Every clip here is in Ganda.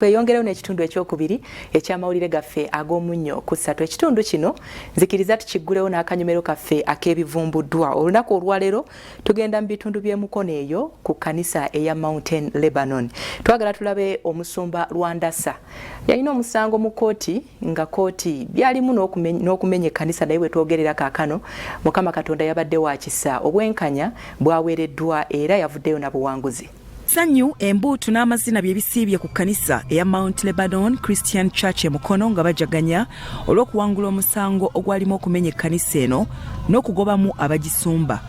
Tweyongerewo n'ekitundu ekyokubiri eky'amawulire gaffe ag'omunnyo ku 3. Ekitundu kino nzikiriza tukiggulewo n'akanyomero kaffe ak'ebivumbuddwa. Olunaku olwaleero tugenda mu bitundu by'emukono eyo ku kkanisa eya Mountain Lebanon. Twagala tulabe omusumba Rwandasa. Yalina omusango mu kooti nga kooti byalimu n'okumenya ekkanisa naye bwe twogerera kaakano Mukama Katonda yabadde wa kisa obwenkanya bwaweereddwa era yavuddeyo na buwanguzi. Sanyu embuutu n'amazina byebisiibye ku kkanisa eya Mount Lebanon Christian Church emukono nga bajaganya olw'okuwangula omusango ogwalimu okumenya ekkanisa eno n'okugobamu abagisumba.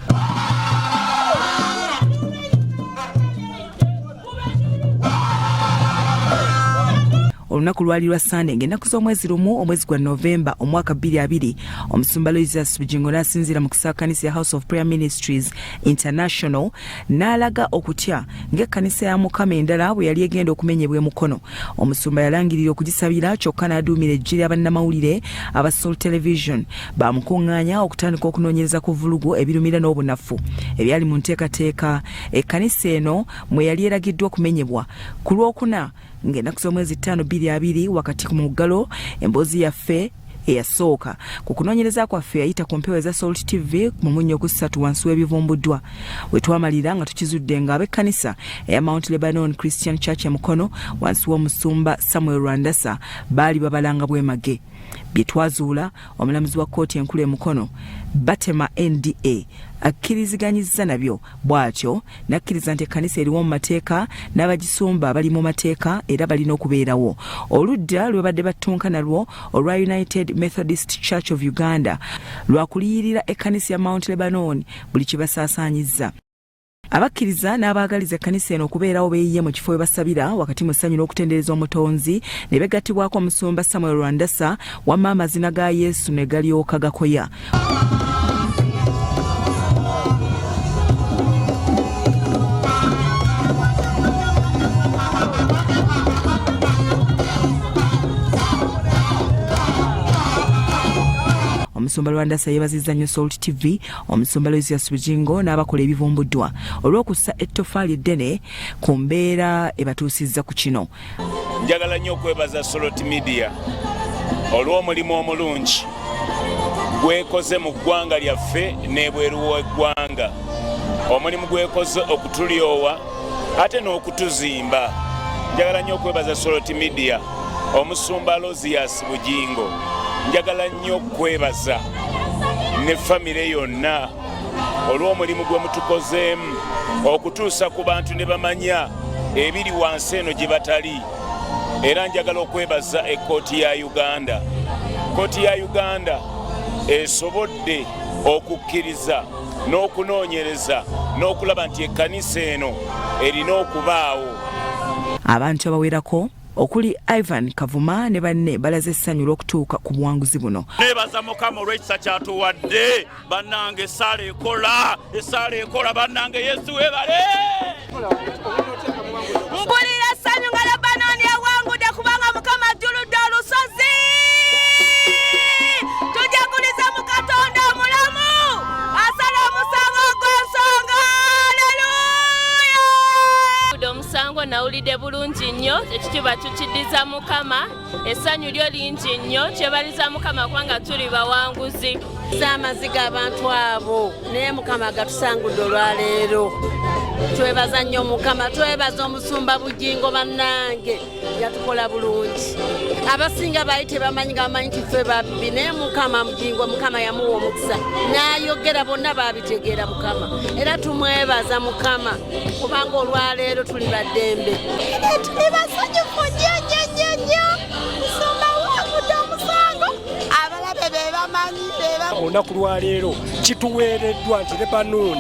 Olunaku lwali lwa Sunday ng'ennaku z'omwezi lumu omwezi gwa Novemba omwaka 2020 omusumba Loizias Bujingo n'asinziira mu kusaakanisa ya House of Prayer Ministries International n'alaga okutya ng'ekkanisa ya Mukama endala bwe yali egenda okumenyebwa emukono. Omusumba yalangirira okugisabira kyokka n'aduumira eggye ly'abannamawulire aba Soul Television bamukuŋŋaanya okutandika okunoonyereza ku vulugu ebirumira n'obunafu ebyali mu nteekateeka ekkanisa eno mwe yali eragiddwa okumenyebwa ku Lwokuna ng'ennaku z'omwezi 5-2020 wakati ku muggalo emboozi yaffe eyasooka ku kunoonyereza kwaffe yayita ku mpewo eza Salt TV mu munnyo ku 3 wansi w'ebivumbuddwa we twamalira nga tukizudde ng'ab'ekkanisa eya Mount Lebanon Christian Church emukono wansi w'omusumba Samuel Rwandasa baali babalanga bwemage. Bye twazuula omulamuzi wa kkooti enkulu emukono Batema NDA akkiriziganyizza nabyo bw'atyo n'akkiriza nti ekkanisa eriwo mu mateeka n'abagisumba bali mu mateeka era balina okubeerawo. Oludda lwe badde battunka nalwo olwa United Methodist Church of Uganda lwakuliyirira ekkanisa ya Mount Lebanon buli kye basaasaanyizza. Abakkiriza n'abaagaliza ekkanisa eno okubeerawo beeyiye mu kifo we basabira wakati mu ssanyu n'okutendereza omutonzi ne begattibwako omusumba Samuel Rwandasa wamma amazina ga Yesu ne galyoka gakoya. Omusumba Rwandasa yeebazizza nnyo Salt TV, omusumba Loizias Bujingo n'abakola ebivumbuddwa olw'okussa ettofaali eddene ku mbeera ebatuusizza ku kino. Njagala nnyo okwebaza Salt Media olw'omulimu omulungi gwekoze mu ggwanga lyaffe n'ebweru w'eggwanga. Omulimu gwekoze okutulyowa ate n'okutuzimba. Njagala nnyo okwebaza Salt Media omusumba Loizias Bujingo. Njagala nnyo kwebaza ne famire yonna olw'omulimu gwe mutukozeemu okutuusa ku bantu ne bamanya ebiri wansi eno gye batali. Era njagala okwebaza ekkooti ya Uganda. Kkooti ya Uganda esobodde okukkiriza n'okunoonyereza n'okulaba nti ekkanisa eno erina okubaawo. Abantu abawerako okuli Ivan Kavuma ne banne balaze essanyu l'okutuuka ku buwanguzi buno. Neebaza Mukama olw'ekisa kyatuwadde bannange essaala ekola bannange Yesu weebale. Mpulira essanyu nga Lebanon yawangudde kubanga Mukama ajjuludde olusozi. Tujaguliza mu Katonda omulamu asala omusango gw'ensonga. Haleluya. Omusango nawulidde bulungi nnyo ekitiibwa tukiddiza Mukama. Essanyu lyo lingi nnyo kyebaliza Mukama kubanga tuli bawanguzi. Z'amaziga abantu abo naye Mukama gatusangudde olwaleero. Twebaza nnyo Mukama, twebaza omusumba Bujingo bannange yatukola bulungi. Abasinga baali tebamanyi gamanyi nti ffe babbi naye Mukama Bujingo Mukama yamuwa omukisa n'ayogera bonna baabitegeera Mukama. Era tumwebaza Mukama kubanga olwaleero tuli baddembe. Tuli basanyufu nnyo musumba wangudde omusango abalabe be bamanyi olunaku lwaleero kituweereddwa nti Lebanon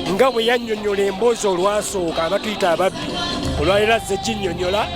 nga bwe yannyonnyola emboozi olwasooka abatuyita ababbi olwaleero azze kinnyonnyola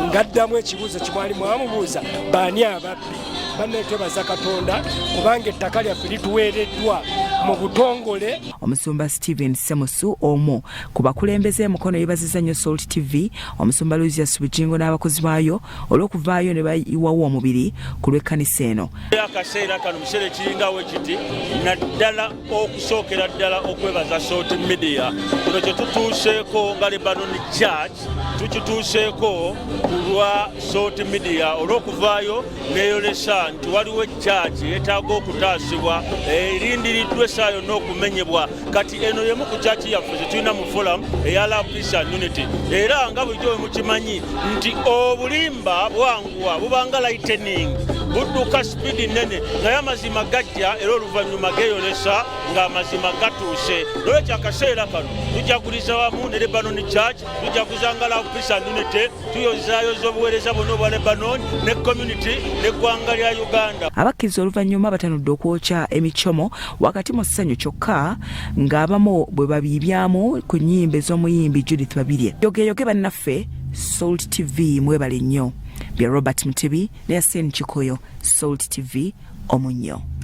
ng'addamu ekibuuzo kimwali mwamubuuza baani ababbi. Banne twebaza Katonda kubanga ettaka lyaffe lituweereddwa mu butongole. Omusumba Steven Semusu omu ku bakulembeze mukono yeebazizza nnyo Salt TV, omusumba Lucius Bujingo n'abakozi baayo olw'okuvaayo ne bayiwawo omubiri ku lw'ekkanisa eno. Akaseera kano mukiseera ekiringawo ekiti naddala okusookera ddala okwebaza Salt Media. Kuno kye tutuuseeko nga Lebanon Church tukituuseeko ku lwa Salt Media olw'okuvaayo neeyolesa nti waliwo ejjaaji yeetaaga okutaasibwa erindiriddwa essaawa yonna okumenyebwa. Kati eno yemu ku kyaki yaffe ze tulina mu forum eya Love, Peace and Unity. Era nga bulijjo bwe mukimanyi nti obulimba bwanguwa bubanga lightening budduka speedi nnene naye amazima gajja era oluvannyuma geeyolesa ng'amazima gatuuse. Olwekyo akaseera kano tujaguliza wamu ne Lebanon Church, tujaguza nga Love, Peace and Unity, tuyozaayoza obuweereza bonna obwa Lebanon ne community n'eggwanga lya Uganda. Abakkiriza oluvannyuma batanudde okwokya emicomo wakati mu ssanyu kyokka ng'abamu bwe babiibyamu ku nnyimba ez'omuyimbi Judith Babirye. Yogeyoge bannaffe Salt TV mwebale nnyo. Bya Robert Mutebi ne Yasin Chikoyo, Salt TV Omunnyo.